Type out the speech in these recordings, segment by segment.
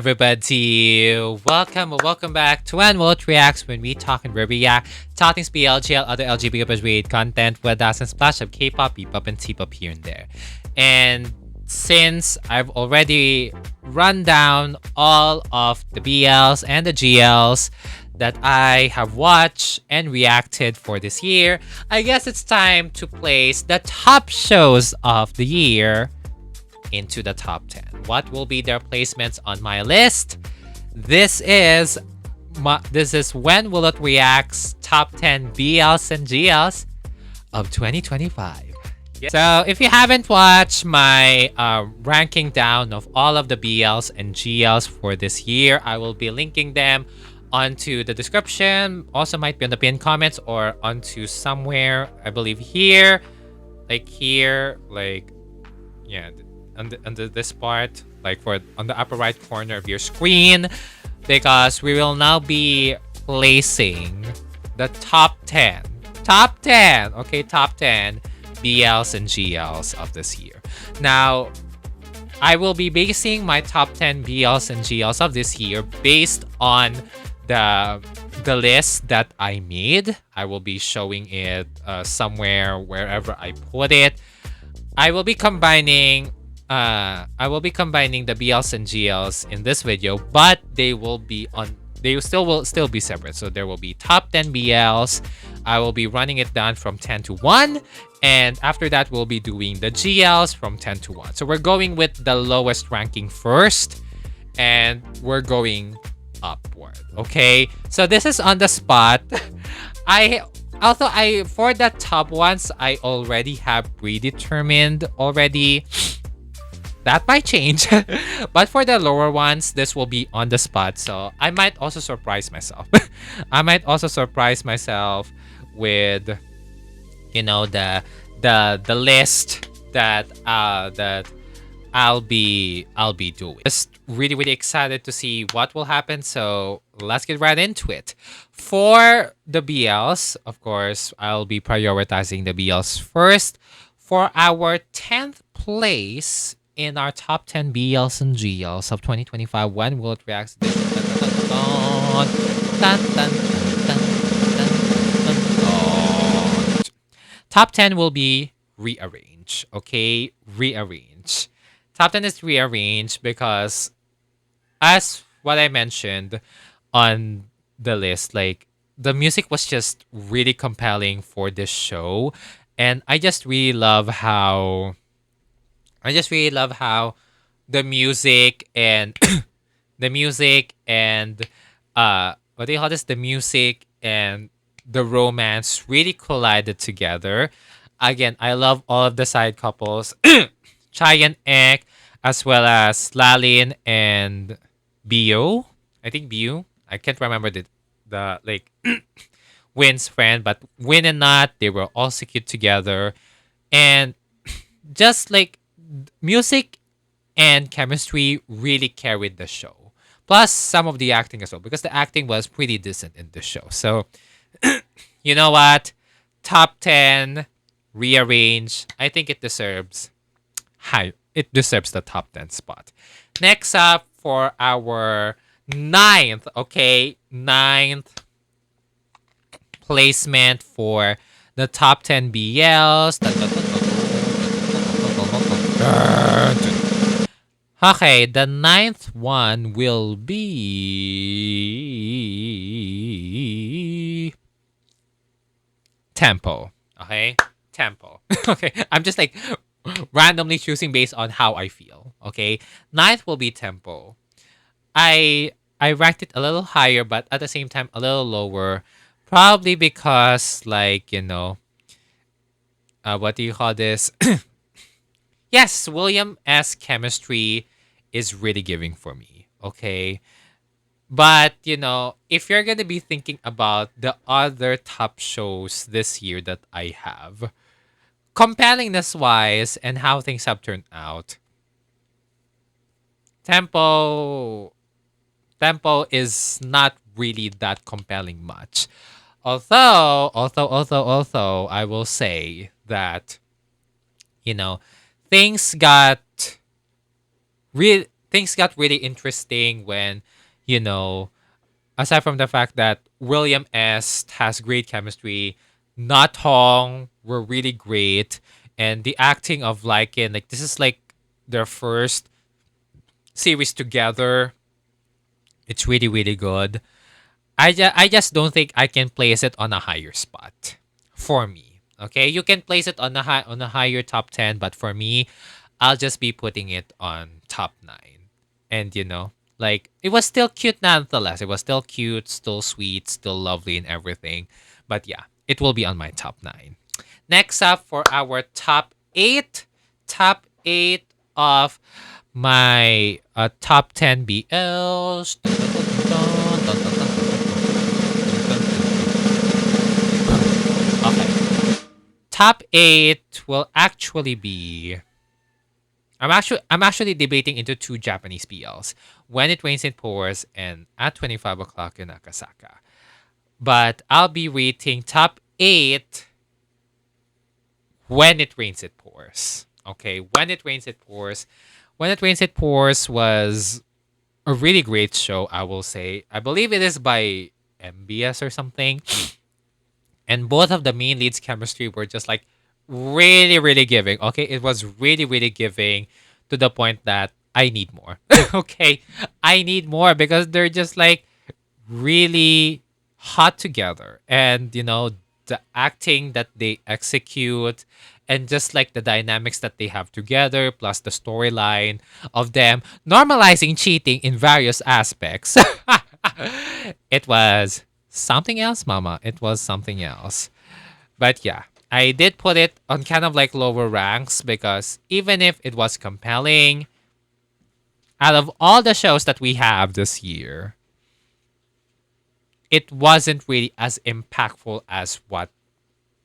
everybody? Welcome back to Willot Reacts, when we talk and we react to things BLGL, other LGBT related content with us and splash of K-pop, B-pop, and T-pop here and there. And since I've already run down all of the BLs and the GLs that I have watched and reacted for this year, I guess it's time to place the top shows of the year into the top 10. What will be their placements on my list? This is When Will It Reacts top 10 BLs and GLs of 2025. So if you haven't watched my ranking down of all of the BLs and GLs for this year, I will be linking them onto the description. Also might be on the pinned comments or onto somewhere, I believe here, yeah, under this part, like for on the upper right corner of your screen, because we will now be placing the top 10 BLs and GLs of this year. Now I will be basing my top 10 BLs and GLs of this year based on the list that I made. I will be showing it somewhere, wherever I put it. I will be combining the BLs and GLs in this video, but they will still be separate. So there will be top 10 BLs. I will be running it down from 10 to 1, and after that we'll be doing the GLs from 10 to 1. So we're going with the lowest ranking first, and we're going upward. Okay, so this is on the spot. For the top ones, I already have predetermined already. That might change. But for the lower ones, this will be on the spot. So I might also surprise myself. I might also surprise myself with, the list that I'll be doing. Just really excited to see what will happen. So let's get right into it. For the BLs, of course, I'll be prioritizing the BLs first. For our 10th place in our top 10 BLs and GLs of 2025, when will it react? Top 10 will be rearrange. Okay, rearrange. Top 10 is rearrange because, as what I mentioned on the list, like the music was just really compelling for this show, and I just really love how the music and what do you call this? The music and the romance really collided together. Again, I love all of the side couples, Chai and Ek, as well as Lalin and Bio. I think Bio. I can't remember the Win's friend, but Win and Nat, they were also cute together, and just like music and chemistry really carried the show. Plus some of the acting as well, because the acting was pretty decent in the show. So you know what? Top 10 rearrange. I think it deserves the top 10 spot. Next up, for our ninth placement for the top 10 BLs. Okay, the ninth one will be Tempo. Okay, Tempo. Okay, I'm just like randomly choosing based on how I feel. Okay, ninth will be Tempo. I ranked it a little higher, but at the same time a little lower, probably because what do you call this? Yes, William S. chemistry is really giving for me. Okay, but if you're gonna be thinking about the other top shows this year that I have, compellingness wise and how things have turned out, Tempo is not really that compelling much. Although I will say that things got things got really interesting when, you know, aside from the fact that William S has great chemistry, Not Hong were really great, and the acting of Lycan, like this is like their first series together. It's really really good. I just don't think I can place it on a higher spot for me. Okay, you can place it on a higher top 10, but for me, I'll just be putting it on top 9. And like it was still cute nonetheless. It was still cute, still sweet, still lovely and everything. But yeah, it will be on my top 9. Next up for our top 8 of my top 10 BLs. Okay. Top 8 will actually be I'm actually debating into two Japanese BLs. When It Rains It Pours and At 25 o'clock in Akasaka. But I'll be rating top 8 When It Rains It Pours. Okay, When It Rains It Pours. When It Rains It Pours was a really great show, I will say. I believe it is by MBS or something. And both of the main leads' chemistry were just like really, really giving. Okay, it was really, really giving to the point that I need more. Okay, I need more because they're just like really hot together, and the acting that they execute, and just like the dynamics that they have together, plus the storyline of them normalizing cheating in various aspects. It was something else, mama. It was something else. But yeah, I did put it on kind of like lower ranks because even if it was compelling, out of all the shows that we have this year, it wasn't really as impactful as what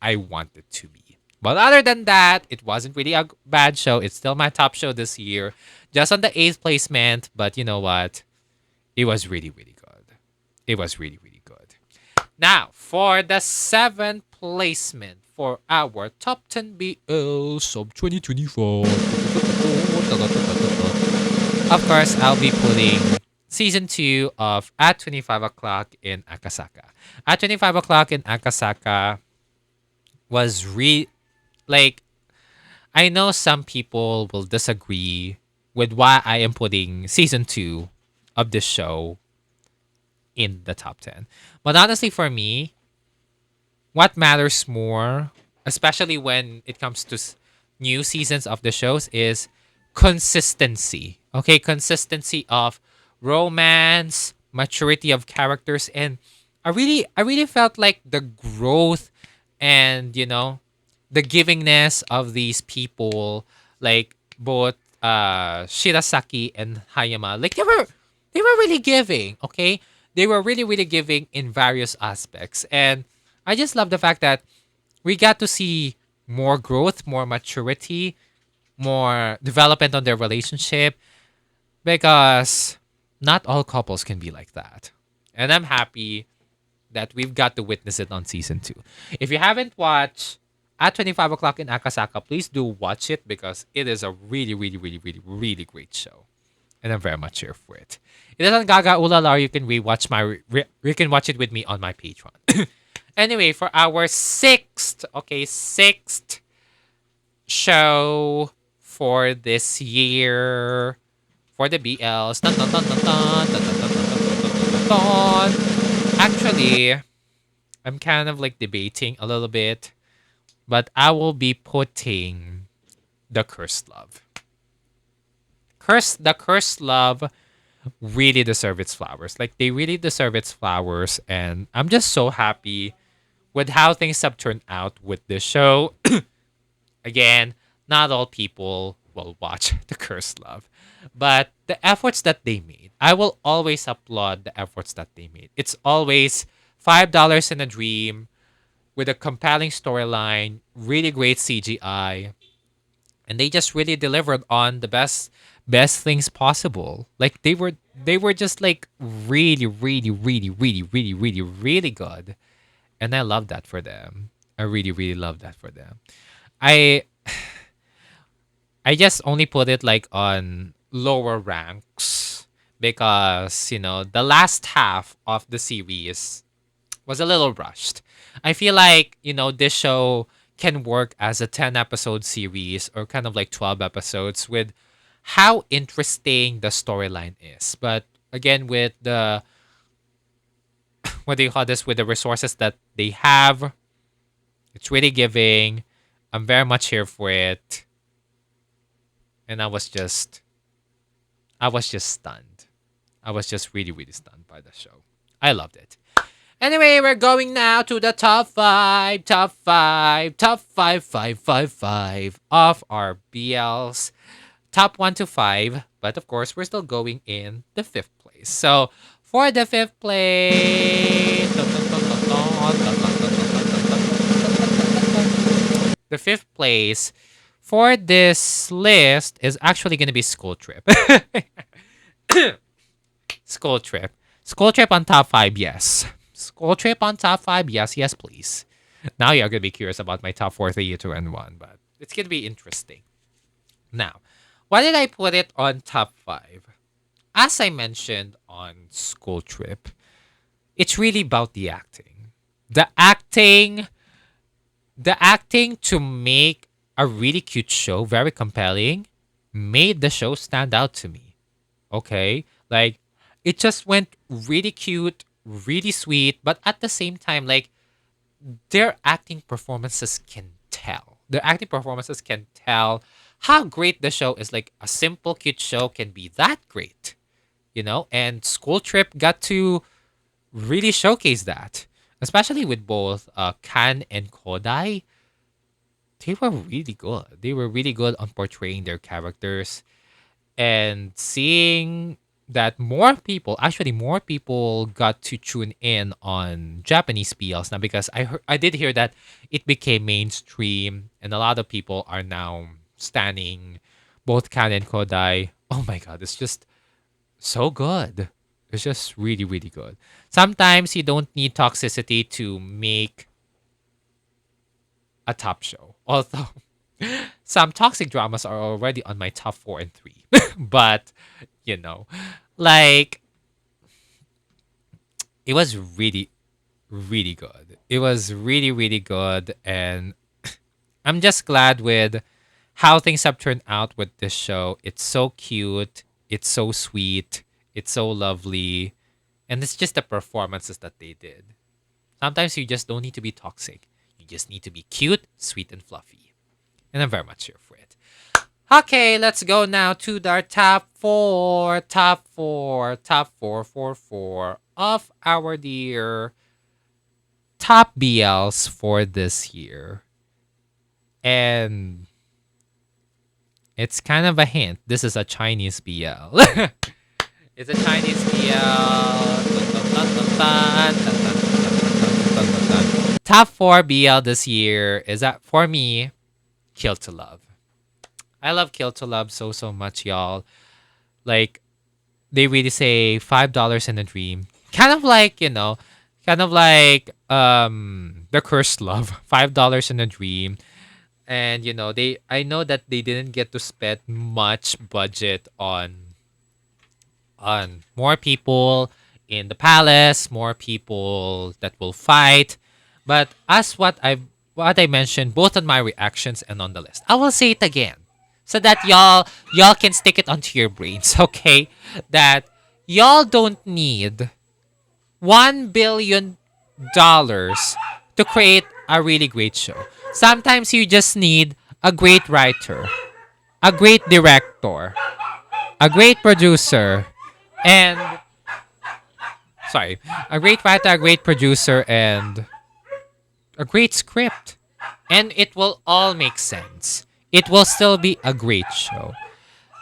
I wanted to be. But other than that, it wasn't really a bad show. It's still my top show this year, just on the eighth placement. But you know what? It was really, really good. It was really, really good. Now, for the seventh placement for our top 10 BLs of 2024. Of course, I'll be putting season 2 of At 25 o'clock in Akasaka. At 25 o'clock in Akasaka was like, I know some people will disagree with why I am putting season 2 of this show in the top 10. But honestly, for me, what matters more, especially when it comes to new seasons of the shows, is consistency. Okay, consistency of romance, maturity of characters, and I really felt like the growth and the givingness of these people, like both Shirasaki and Hayama, like they were really giving. Okay, they were really really giving in various aspects, and I just love the fact that we got to see more growth, more maturity, more development on their relationship, because not all couples can be like that. And I'm happy that we've got to witness it on season 2. If you haven't watched At 25 o'clock in Akasaka, please do watch it because it is a really, really, really, really, really great show. And I'm very much here for it. It is on Gaga Ulala, or you can rewatch you can watch it with me on my Patreon. Anyway, for our sixth show for this year for the BLs. Dun, dun, dun, dun, dun, dun, dun, dun, dun, dun, dun, dun. Actually, I'm kind of like debating a little bit, but I will be putting the Cursed Love. The Cursed Love really deserve its flowers. Like they really deserve its flowers, and I'm just so happy with how things have turned out with this show. Again, not all people will watch The Cursed Love, but the efforts that they made, I will always applaud the efforts that they made. It's always $5 in a dream with a compelling storyline, really great CGI, and they just really delivered on the best things possible. Like they were just like really really really really really really really good, and I love that for them. I really really love that for them. I I just only put it like on lower ranks because, the last half of the series was a little rushed. I feel like, this show can work as a 10 episode series or kind of like 12 episodes with how interesting the storyline is. But again, with the, what do you call this, with the resources that they have, it's really giving. I'm very much here for it. And I was just stunned. I was just really, really stunned by the show. I loved it. Anyway, we're going now to the top five of our BLs. Top 1 to 5. But of course, we're still going in the fifth place. So, for the fifth place, the fifth place for this list is actually going to be School Trip. School Trip. School Trip on top 5, yes. School Trip on top 5, yes, yes, please. Now you're going to be curious about my top 4, 3, 2, and 1, but it's going to be interesting. Now, why did I put it on top 5? As I mentioned on School Trip, it's really about the acting. The acting, the acting to make a really cute show, very compelling, made the show stand out to me. Okay? Like, it just went really cute, really sweet, but at the same time, like, their acting performances can tell. Their acting performances can tell how great the show is. Like, a simple, cute show can be that great, And School Trip got to really showcase that, especially with both Kan and Kodai. They were really good. They were really good on portraying their characters and seeing that more people got to tune in on Japanese PLs now because I did hear that it became mainstream and a lot of people are now standing both Kan and Kodai. Oh my god, it's just so good. It's just really, really good. Sometimes you don't need toxicity to make a top show. Although some toxic dramas are already on my top 4 and 3. But, you know, like, it was really, really good. It was really, really good. And I'm just glad with how things have turned out with this show. It's so cute. It's so sweet. It's so lovely. And it's just the performances that they did. Sometimes you just don't need to be toxic. You just need to be cute, sweet, and fluffy. And I'm very much here for it. Okay, let's go now to our top four of our dear top BLs for this year. And it's kind of a hint. This is a Chinese BL. It's a Chinese BL. Top 4 BL this year is that for me, Kill to Love. I love Kill to Love so so much, y'all. Like, they really say $5 in a dream. Kind of like the cursed love. $5 in a dream. And I know that they didn't get to spend much budget on more people in the palace, more people that will fight. But as what I mentioned both on my reactions and on the list, I will say it again so that y'all can stick it onto your brains, okay? That y'all don't need $1 billion to create a really great show. Sometimes you just need a great writer, a great director, a great producer, and sorry, a great writer, a great producer, and a great script. And it will all make sense. It will still be a great show.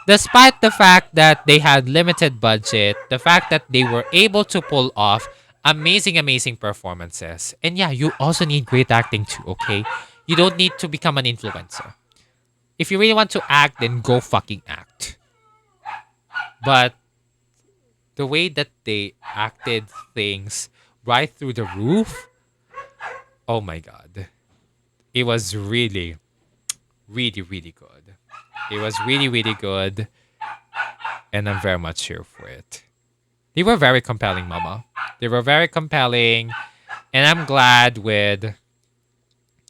Despite the fact that they had limited budget, the fact that they were able to pull off amazing, amazing performances. And yeah, you also need great acting too, okay? You don't need to become an influencer. If you really want to act, then go fucking act. But the way that they acted things right through the roof, oh my god. It was really, really, really good. It was really, really good. and I'm very much here for it. They were very compelling, Mama. They were very compelling, and I'm glad with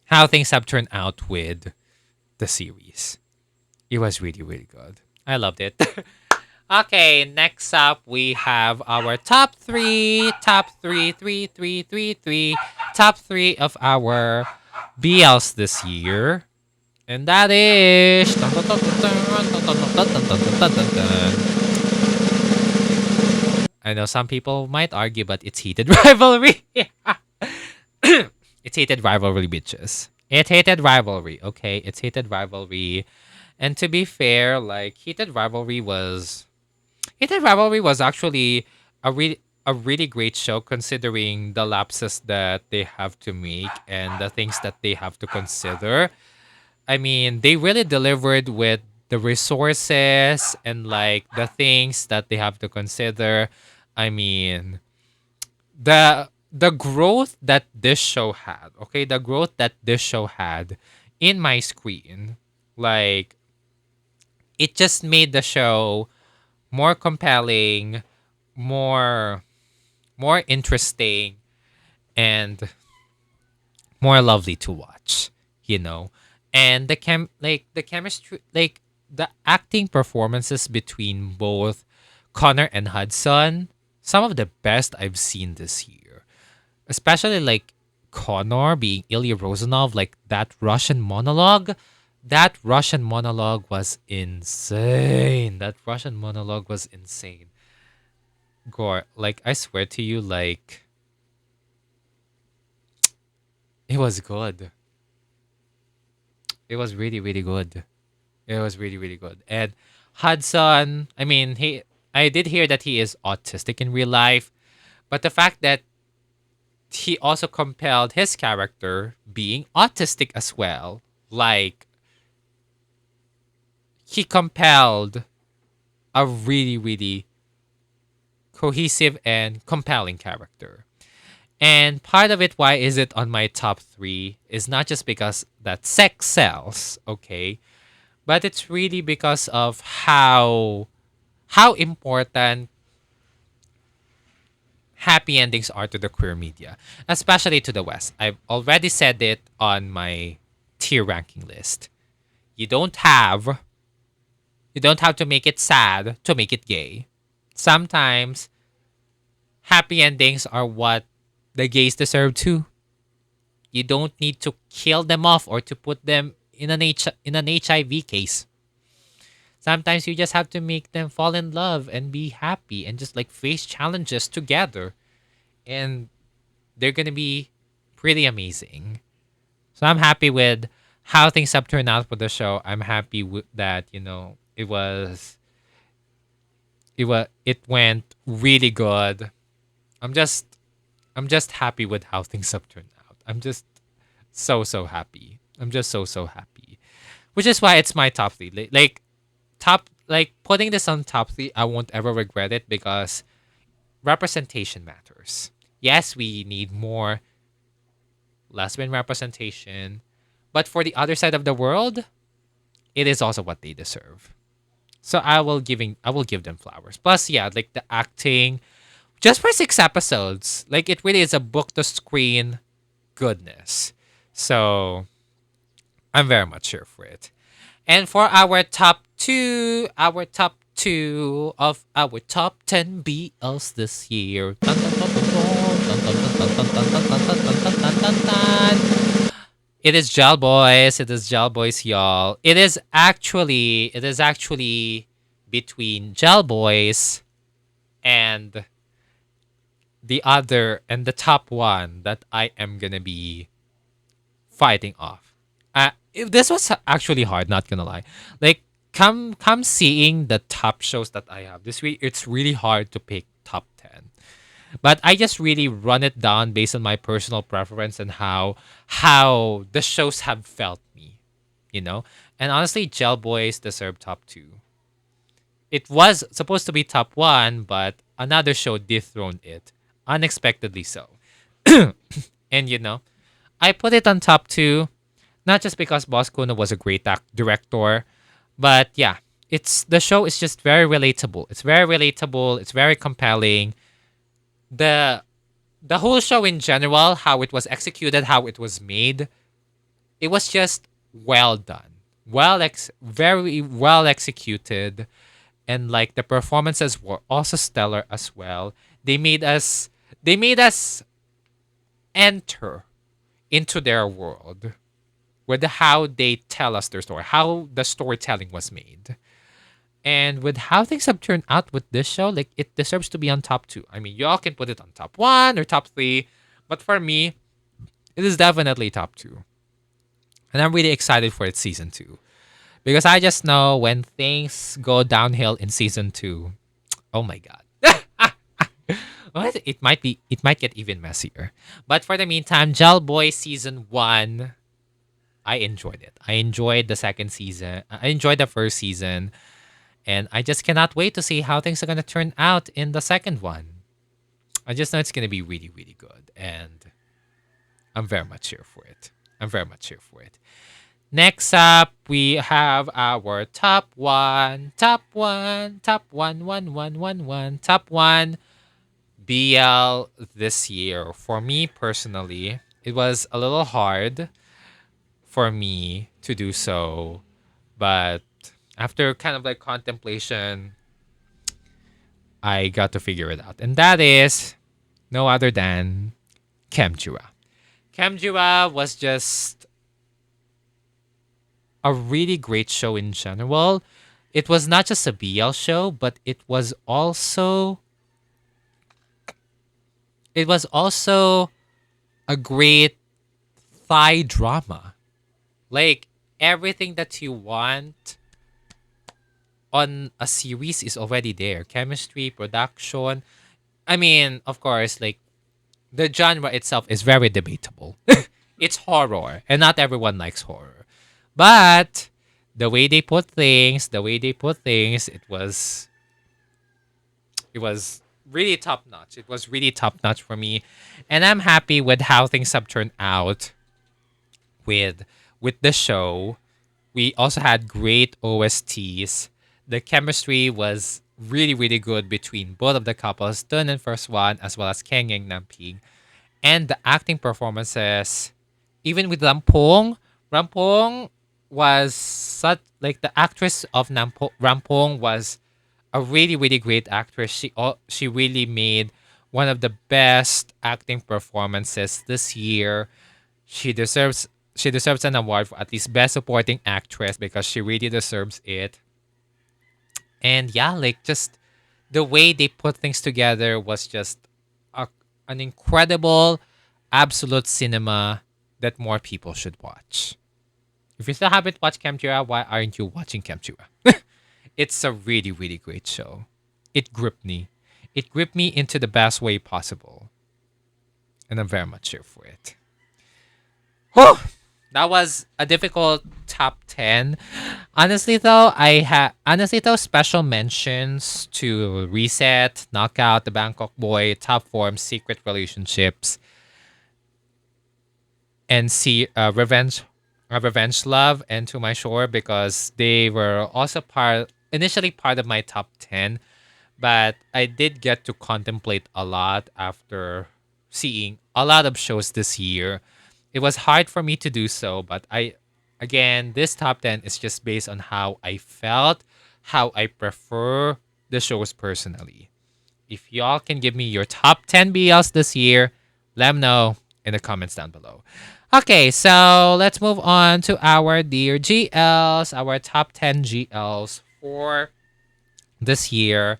how things have turned out with the series. It was really, really good. I loved it. Okay, next up we have our top three of our BLs this year. And that is I know some people might argue, but it's heated rivalry. It's heated rivalry, bitches. It hated rivalry, okay? It's hated rivalry. And to be fair, like Heated Rivalry was actually a really great show considering the lapses that they have to make and the things that they have to consider. I mean, they really delivered with the resources and like the things that they have to consider. I mean, the growth that this show had, okay? The growth that this show had in my screen, like it just made the show more compelling, more more interesting and more lovely to watch, you know. And the chemistry, like the acting performances between both Connor and Hudson, some of the best I've seen this year. Especially like Connor being Ilya Rozanov, like that Russian monologue. That Russian monologue was insane. That Russian monologue was insane. Gore, like I swear to you, like it was good. It was really, really good. It was really, really good. And Hudson, I mean, I did hear that he is autistic in real life, but the fact that he also compelled his character being autistic as well, like he compelled a really, really cohesive and compelling character. And part of it, why is it on my top three, is not just because that sex sells, okay, but it's really because of how important happy endings are to the queer media, especially to the West. I've already said it on my tier ranking list. You don't have you don't have to make it sad to make it gay. Sometimes happy endings are what the gays deserve too. You don't need to kill them off or to put them in an HIV case. Sometimes you just have to make them fall in love and be happy and just like face challenges together. And they're going to be pretty amazing. So I'm happy with how things have turned out for the show. I'm happy with that, it went really good. I'm just I'm just happy with how things have turned out. I'm just so happy. I'm just so happy. Which is why it's my top 3. Putting this on top 3, I won't ever regret it because representation matters. Yes, we need more lesbian representation, but for the other side of the world, it is also what they deserve. So I will give them flowers. Plus, yeah, like the acting, just for 6 episodes, like it really is a book to screen goodness. So I'm very much here for it. And for our top two of our top 10 BLs this year. Dun, dun, dun, dun, dun, dun, dun, dun, dun, dun, dun, dun, dun, dun, dun, dun, dun. It is Gel Boys. It is Gel Boys, y'all. It is actually between Gel Boys and the top one that I am gonna be fighting off. This was actually hard, not gonna lie. Like, come seeing the top shows that I have this week, it's really hard to pick top 10. But I just really run it down based on my personal preference and how the shows have felt me, you know. And honestly, Gel Boys deserve top 2. It was supposed to be top 1, but another show dethroned it unexpectedly so. And I put it on top 2, not just because Boss Kuno was a great director, but yeah, it's the show is just very relatable. It's very relatable. It's very compelling. The the whole show in general, how it was executed, how it was made, it was just well done. Very well executed, and like the performances were also stellar as well. They made us they made us enter into their world with how they tell us their story, how the storytelling was made. And with how things have turned out with this show, like it deserves to be on top two. I mean, y'all can put it on top one or top three, but for me, it is definitely top two. And I'm really excited for its season two. Because I just know when things go downhill in season two, oh my god. What? It might get even messier. But for the meantime, Gel Boy season one, I enjoyed it. I enjoyed the second season. I enjoyed the first season. And I just cannot wait to see how things are gonna turn out in the second one. I just know it's gonna be really, really good. And I'm very much here for it. I'm very much here for it. Next up, we have our top one BL this year. For me personally, it was a little hard for me to do so, but after kind of like contemplation, I got to figure it out. And that is no other than Kemjura. Kemjura was just a really great show in general. It was not just a BL show, but it was also a great Thai drama. Like everything that you want on a series is already there. Chemistry, production. I mean, of course, like the genre itself is very debatable. It's horror, and not everyone likes horror. But the way they put things, it was really top notch. It was really top notch for me, and I'm happy with how things have turned out with with the show. We also had great OSTs. The chemistry was really, really good between both of the couples, Dun and First One, as well as Kang and Namping. And the acting performances, even with Rampong was such like the actress of Rampong was a really, really great actress. She really made one of the best acting performances this year. She deserves she deserves an award for at least best supporting actress because she really deserves it. And yeah, like just the way they put things together was just a, an incredible absolute cinema that more people should watch. If you still haven't watched Kamchura, why aren't you watching Kamchura? It's a really, really great show. It gripped me. It gripped me into the best way possible. And I'm very much here for it. Whew! That was a difficult top 10. Honestly though, special mentions to Reset, Knockout, The Bangkok Boy, Top Form, Secret Relationships, and see Revenge Love, and To My Shore because they were also initially part of my top 10, but I did get to contemplate a lot after seeing a lot of shows this year. It was hard for me to do so, but again, this top 10 is just based on how I felt, how I prefer the shows personally. If y'all can give me your top 10 BLs this year, let me know in the comments down below. Okay, so let's move on to our dear GLs, our top 10 GLs for this year.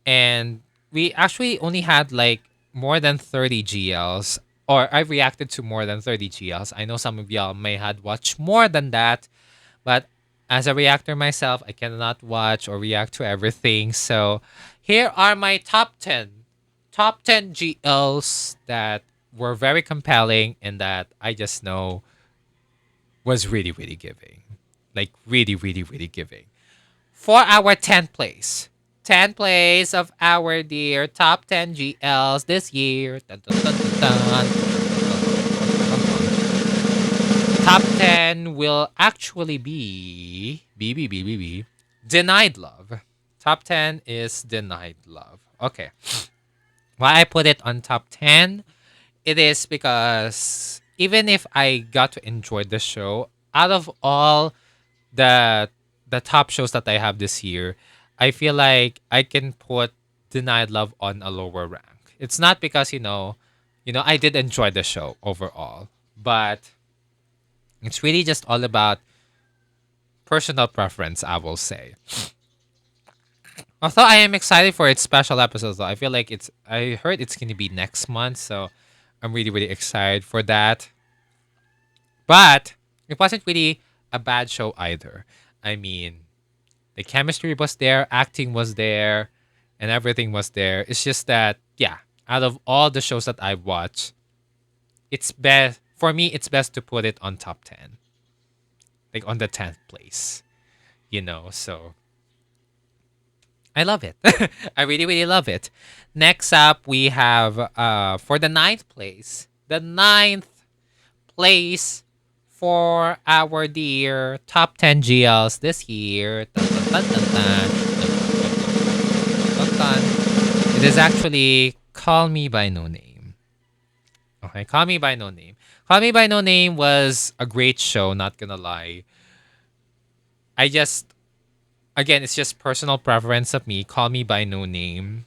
And we actually only had like more than 30 GLs, or I reacted to more than 30 GLs. I know some of y'all may had watched more than that, but as a reactor myself, I cannot watch or react to everything. So here are my top 10 GLs that were very compelling and that I just know was really, really giving. Like really, really, really giving. For our 10th place. 10th place of our dear top 10 GLs this year. Dun, dun, dun, dun, dun. Top 10 will actually be Denied Love. Top 10 is Denied Love. Okay. Why I put it on top 10? It is because even if I got to enjoy the show, out of all the the top shows that I have this year, I feel like I can put Denied Love on a lower rank. It's not because, I did enjoy the show overall, but it's really just all about personal preference, I will say. Although I am excited for its special episodes, though. I feel like I heard it's going to be next month, so I'm really, really excited for that. But it wasn't really a bad show either. I mean, the chemistry was there, acting was there, and everything was there. It's just that, yeah, out of all the shows that I've watched, it's best for me. It's best to put it on top 10, like on the 10th place. So I love it. I really, really love it. Next up, we have for the ninth place. The ninth place for our dear top 10 GLs this year. Dun, dun, dun, dun, dun. Dun, dun, dun. It is actually Call Me By No Name. Okay, Call Me By No Name. Call Me By No Name was a great show, not gonna lie. I just, again, it's just personal preference of me. Call Me By No Name.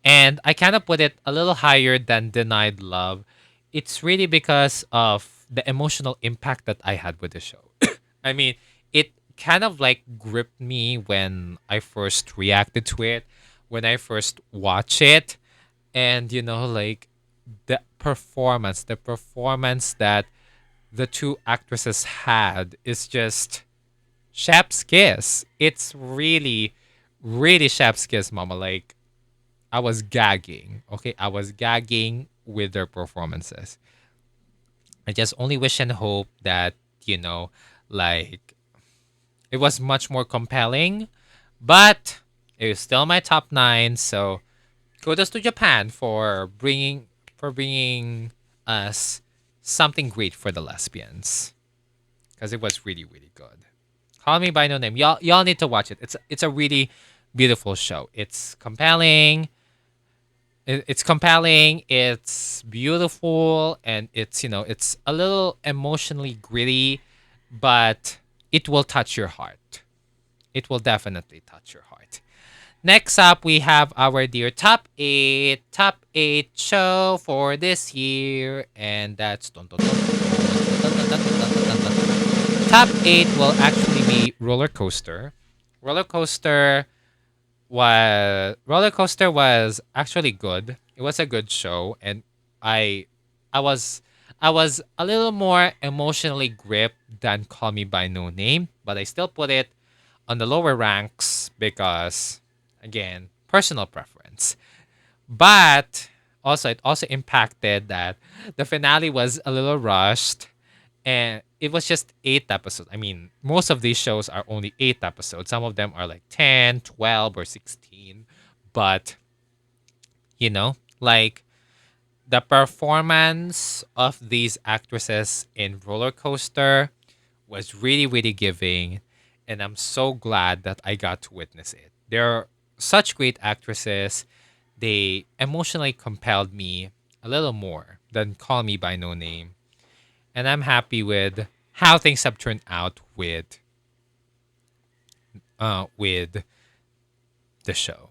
And I kind of put it a little higher than Denied Love. It's really because of the emotional impact that I had with the show. I mean, it kind of like gripped me when I first reacted to it, when I first watched it. And, like the performance that the two actresses had is just chef's kiss. It's really, really chef's kiss, mama. Like, I was gagging. Okay, I was gagging with their performances. I just only wish and hope that like it was much more compelling, but it was still my top nine. So kudos to Japan for bringing us something great for the lesbians because it was really, really good. Call Me by No Name. Y'all need to watch it. It's a really beautiful show. It's compelling. It's compelling, it's beautiful, and it's a little emotionally gritty, but it will touch your heart. It will definitely touch your heart. Next up, we have our dear top 8 show for this year, and that's top 8 will actually be Roller Coaster. Roller Coaster was actually good. It was a good show, and I I was I was a little more emotionally gripped than Call Me by No Name, but I still put it on the lower ranks because again, personal preference. But it also impacted that the finale was a little rushed and it was just 8 episodes. I mean, most of these shows are only 8 episodes. Some of them are like 10, 12, or 16. But, like the performance of these actresses in Roller Coaster was really, really giving. And I'm so glad that I got to witness it. They're such great actresses. They emotionally compelled me a little more than Call Me by No Name, and I'm happy with how things have turned out with the show.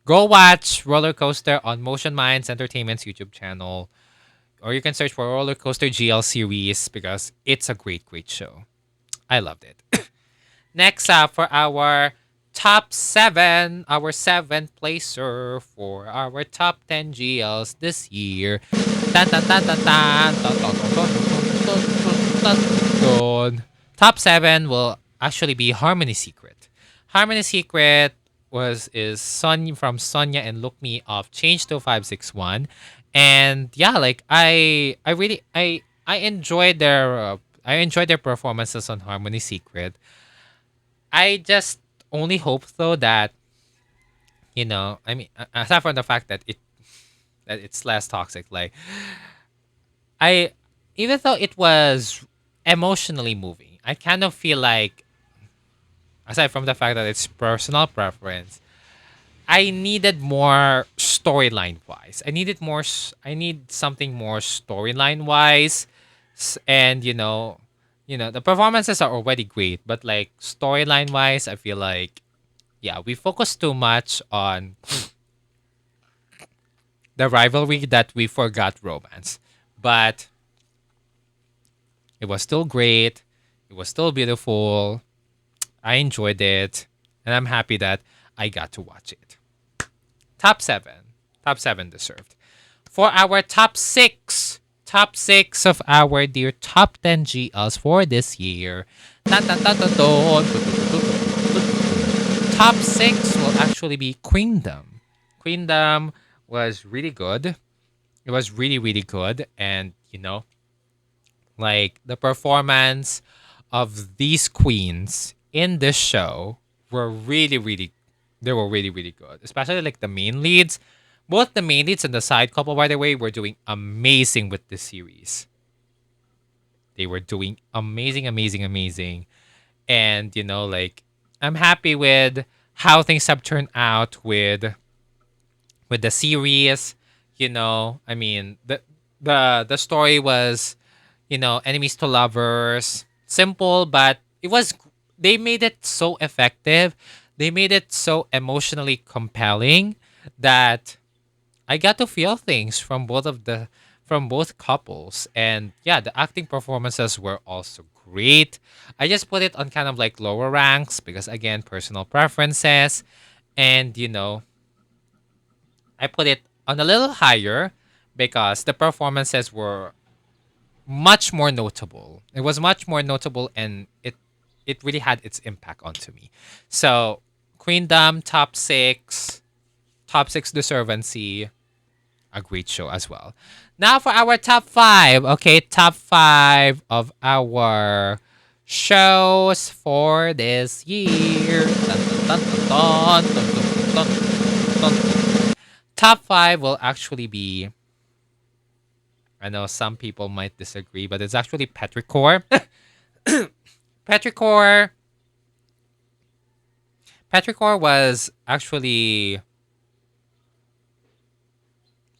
Go watch Roller Coaster on Motion Minds Entertainment's YouTube channel, or you can search for Roller Coaster GL series because it's a great, great show. I loved it. Next up for our top 7, our 7th placer for our top 10 GLs this year. Tan, tan, tan, tan, tan, tan, tan, tan, tan, tan, tan, tan. Top 7 will actually be Harmony Secret. Harmony Secret is Son from Sonya and Look Me Off Change to 561. And yeah, like I really I enjoyed their performances on Harmony Secret. I just only hope though that I mean, aside from the fact that it's less toxic, like I even though it was emotionally moving, I kind of feel like aside from the fact that it's personal preference, I needed more storyline wise. I need something more storyline wise, and the performances are already great, but like storyline wise, I feel like yeah, we focus too much on the rivalry that we forgot romance. But it was still great. It was still beautiful. I enjoyed it, and I'm happy that I got to watch it. Top seven. Top seven deserved. For our top six of our dear top 10 GLs for this year. Top six will actually be Queendom. Queendom was really good. It was really, really good. And, like the performance of these queens in this show were really, really, they were really, really good. Especially like the main leads. Both the main leads and the side couple, by the way, were doing amazing with this series. They were doing amazing, amazing, amazing. And, like, I'm happy with how things have turned out with the series. I mean, the story was, enemies to lovers, simple, but they made it so effective. They made it so emotionally compelling that I got to feel things from both couples. And yeah, the acting performances were also great. I just put it on kind of like lower ranks because again, personal preferences. And I put it on a little higher because the performances were much more notable. It was much more notable, and it really had its impact onto me. So Queendom top six deservancy, a great show as well. Now for our top five. Okay, top five of our shows for this year. Dun, dun, dun, dun, dun, dun, dun, dun, dun. Top five will actually be. I know some people might disagree, but it's actually Petrichor. Petrichor. Petrichor was actually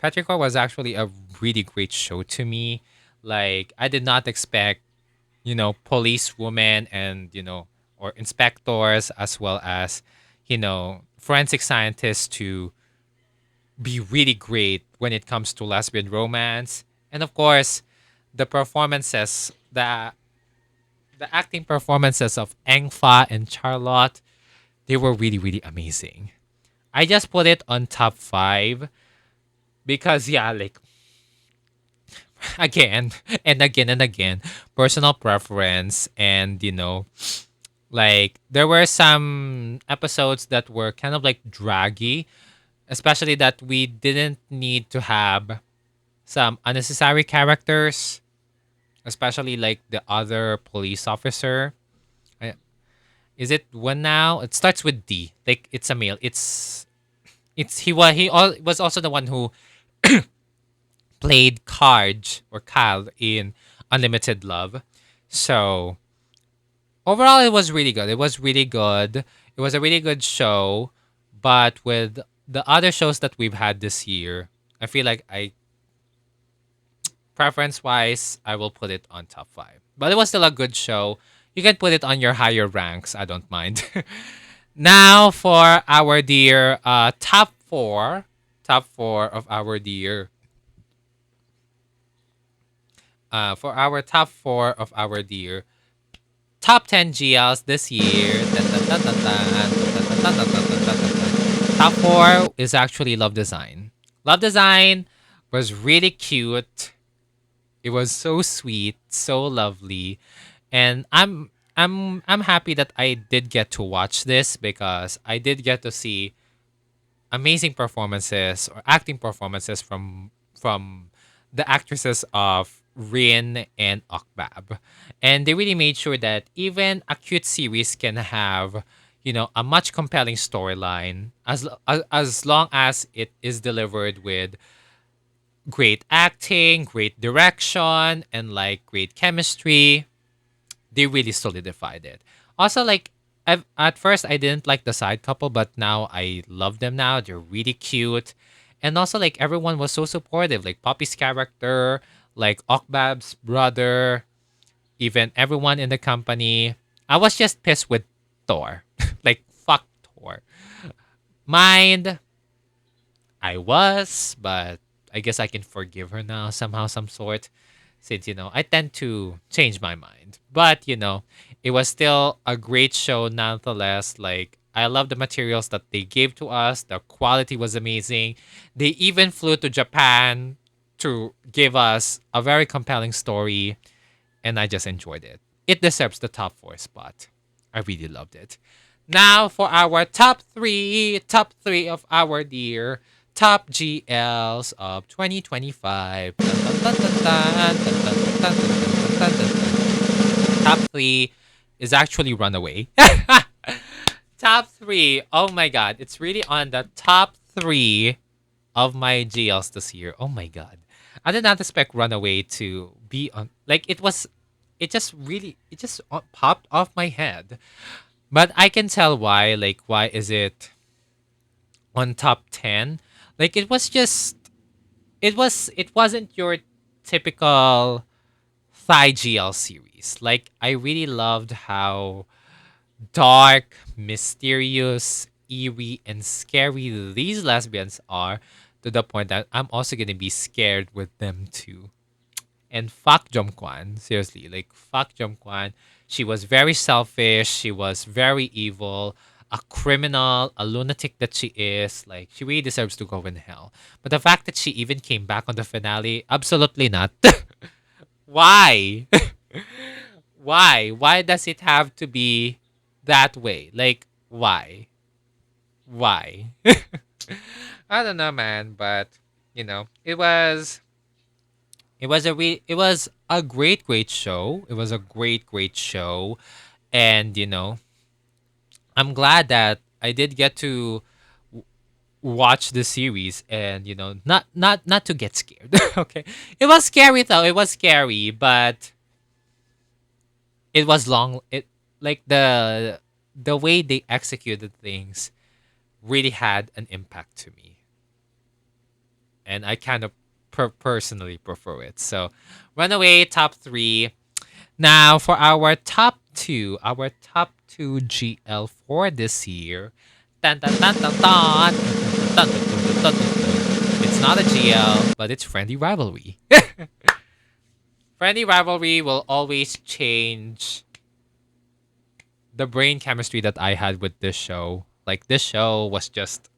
Petrichor was actually a really great show to me. Like I did not expect, policewomen and or inspectors as well as, forensic scientists to be really great when it comes to lesbian romance. And of course, the performances, the acting performances of Engfa and Charlotte, they were really, really amazing. I just put it on top five because yeah, like again and again and again, personal preference and like there were some episodes that were kind of like draggy, especially that we didn't need to have some unnecessary characters, especially like the other police officer. I- Is it one now? It starts with D. Like it's a male. He was also the one who played Karj or Kyle in Unlimited Love. So overall, it was really good. It was really good. It was a really good show. But with the other shows that we've had this year, I feel like preference wise, I will put it on top five. But it was still a good show. You can put it on your higher ranks. I don't mind. Now for our dear top four of our dear for our top four of our dear top 10 GLs this year. Dun, dun, dun, dun, dun, dun, dun, dun, dun, dun, dun, dun, dun. Top four is actually Love Design. Love Design was really cute. It was so sweet, so lovely, and I'm happy that I did get to watch this because I did get to see amazing performances or acting performances from the actresses of Rin and Okbab. And they really made sure that even a cute series can have, a much compelling storyline as long as it is delivered with great acting, great direction, and like great chemistry. They really solidified it. Also, like At first I didn't like the side couple, but now I love them now. They're really cute. And also like everyone was so supportive. Like Poppy's character, like Okbab's brother, even everyone in the company. I was just pissed with Thor. Like fuck Thor. Mind I was, but I guess I can forgive her now somehow, some sort, since, I tend to change my mind. But, it was still a great show nonetheless. Like, I love the materials that they gave to us. The quality was amazing. They even flew to Japan to give us a very compelling story, and I just enjoyed it. It deserves the top four spot. I really loved it. Now for our top three of our dear top GLs of 2025. Top three is actually Runaway. Top three. Oh my god. It's really on the top three of my GLs this year. Oh my god. I did not expect Runaway to be on. Like, it just popped off my head. But I can tell why. Like, why is it on top 10? Like, it wasn't your typical Thai GL series. Like, I really loved how dark, mysterious, eerie, and scary these lesbians are, to the point that I'm also gonna be scared with them too. And fuck Jomquan, seriously, like fuck Jomquan. She was very selfish. She was very evil, a criminal, a lunatic that she is. Like, she really deserves to go in hell. But the fact that she even came back on the finale, absolutely not. Why? Why? Why does it have to be that way? Like, why? Why? I don't know, man. But it was a great show. It was a great show, and I'm glad that I did get to watch the series, and not to get scared. Okay, it was scary though. It was scary, but it was long. It like the way they executed things really had an impact to me, and I kind of personally prefer it. So, Runaway top three. Now for our top two GL for this year. Dun, dun, dun, dun, dun, dun, dun, dun, dun, dun, dun, dun. It's not a GL, but it's Friendly Rivalry. Friendly Rivalry will always change the brain chemistry that I had with this show. Like, this show was just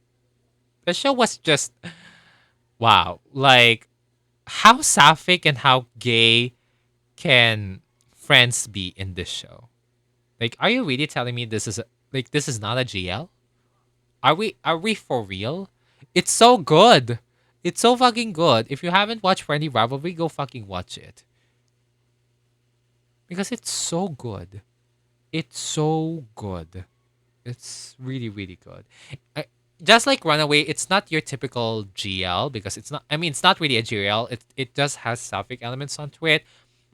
wow. Like, how sapphic and how gay can friends be in this show? Like, are you really telling me this is not a GL? Are we for real? It's so good. It's so fucking good. If you haven't watched Friendly Rivalry, go fucking watch it. Because it's so good. It's so good. It's really, really good. I, just like Runaway, it's not your typical GL because it's not. I mean, it's not really a GL. It does have sapphic elements onto it,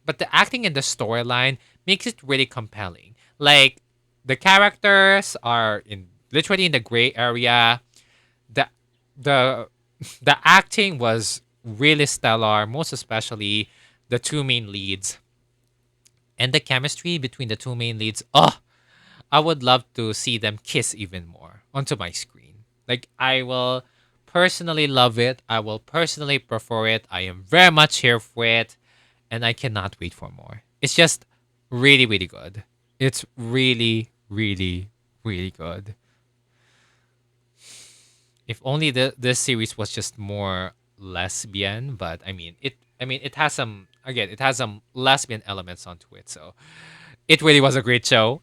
but the acting and the storyline makes it really compelling. Like, the characters are in literally in the gray area. The the the acting was really stellar, most especially the two main leads and the chemistry between the two main leads. Oh, I would love to see them kiss even more onto my screen. Like, I will personally love it. I will personally prefer it. I am very much here for it, and I cannot wait for more. It's just really, really good. It's really, really, really good. If only this series was just more lesbian, but it has some, again, it has some lesbian elements onto it. So it really was a great show.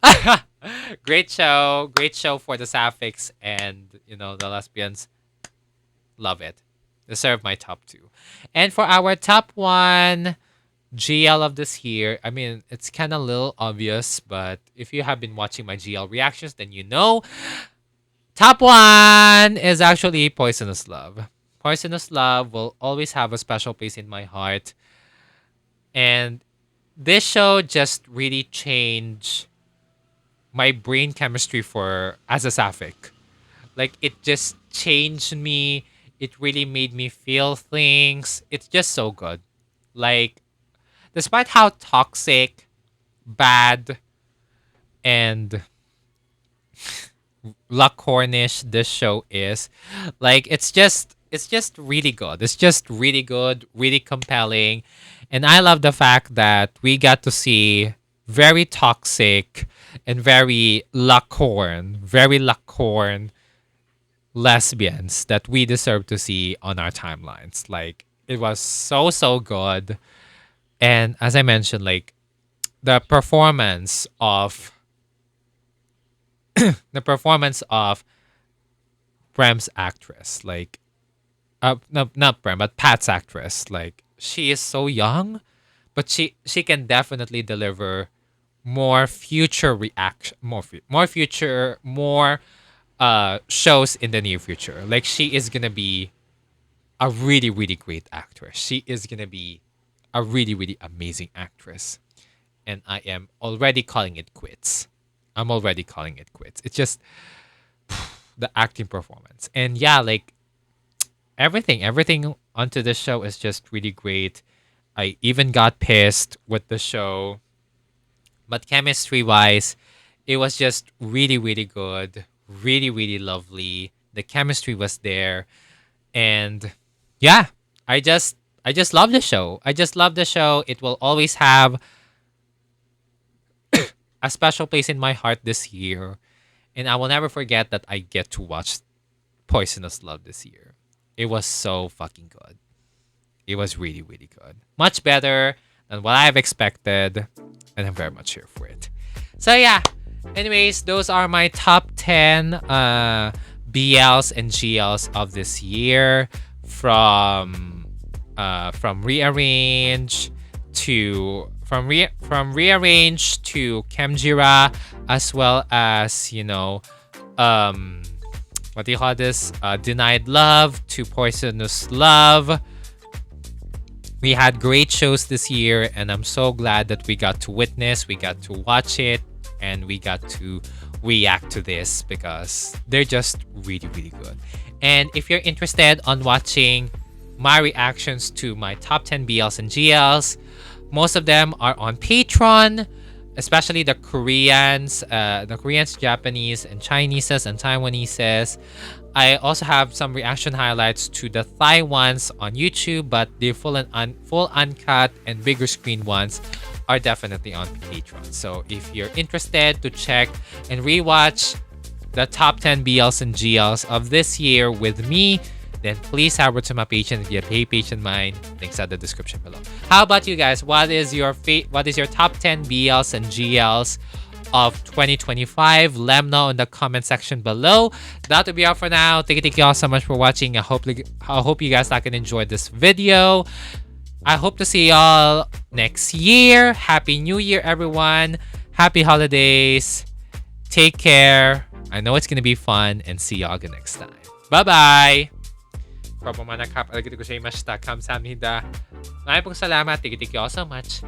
Great show for the sapphics and the lesbians. Love it. Deserve my top two. And for our top one GL of this year, I mean, it's kind of a little obvious, but if you have been watching my GL reactions, then you know. Top one is actually Poisonous Love. Poisonous Love will always have a special place in my heart. And this show just really changed my brain chemistry for as a sapphic. Like it just changed me. It really made me feel things. It's just so good. Like despite how toxic, bad, and Lacornish this show is, like it's just really good. It's just really good, really compelling. And I love the fact that we got to see very toxic and very Lacorn lesbians that we deserve to see on our timelines. Like it was so good. And as I mentioned, like the performance of the performance of Prem's actress, like no, not Prem, but Pat's actress, like she is so young, but she can definitely deliver more future reaction, more future, more shows in the near future. Like she is gonna be a really great actress. She is gonna be a really amazing actress, and I am already calling it quits. I'm already calling it quits. It's just the acting performance, and yeah, like everything onto this show is just really great. I even got pissed with the show, but chemistry wise, it was just really good, really lovely. The chemistry was there, and yeah, I just I just love the show. I just love the show. It will always have a special place in my heart this year, and I will never forget that I get to watch Poisonous Love this year. It was so fucking good. It was really good. Much better than what I've expected, and I'm very much here for it. So yeah. Anyways, those are my top 10 BLs and GLs of this year, from Rearrange to Rearrange to Chemjira, as well as what do you call this? Denied Love to Poisonous Love. We had great shows this year, and I'm so glad that we got to witness, we got to watch it, and we got to react to this because they're just really good. And if you're interested on watching my reactions to my top 10 BLs and GLs, most of them are on Patreon, especially the Koreans, Japanese, and Chineses, and Taiwaneses. I also have some reaction highlights to the Thai ones on YouTube, but the full uncut and bigger screen ones are definitely on Patreon. So if you're interested to check and rewatch the top 10 BLs and GLs of this year with me, then please head over to my page and get a page in mine. Links at the description below. How about you guys? What is your top 10 BLs and GLs of 2025? Let me know in the comment section below. That will be all for now. Thank you all so much for watching. I hope you guys like and enjoyed this video. I hope to see y'all next year. Happy New Year, everyone. Happy holidays. Take care. I know it's gonna be fun, and see y'all again next time. Bye-bye. 감사합니다. Maraming pong salamat. Thank you all so much.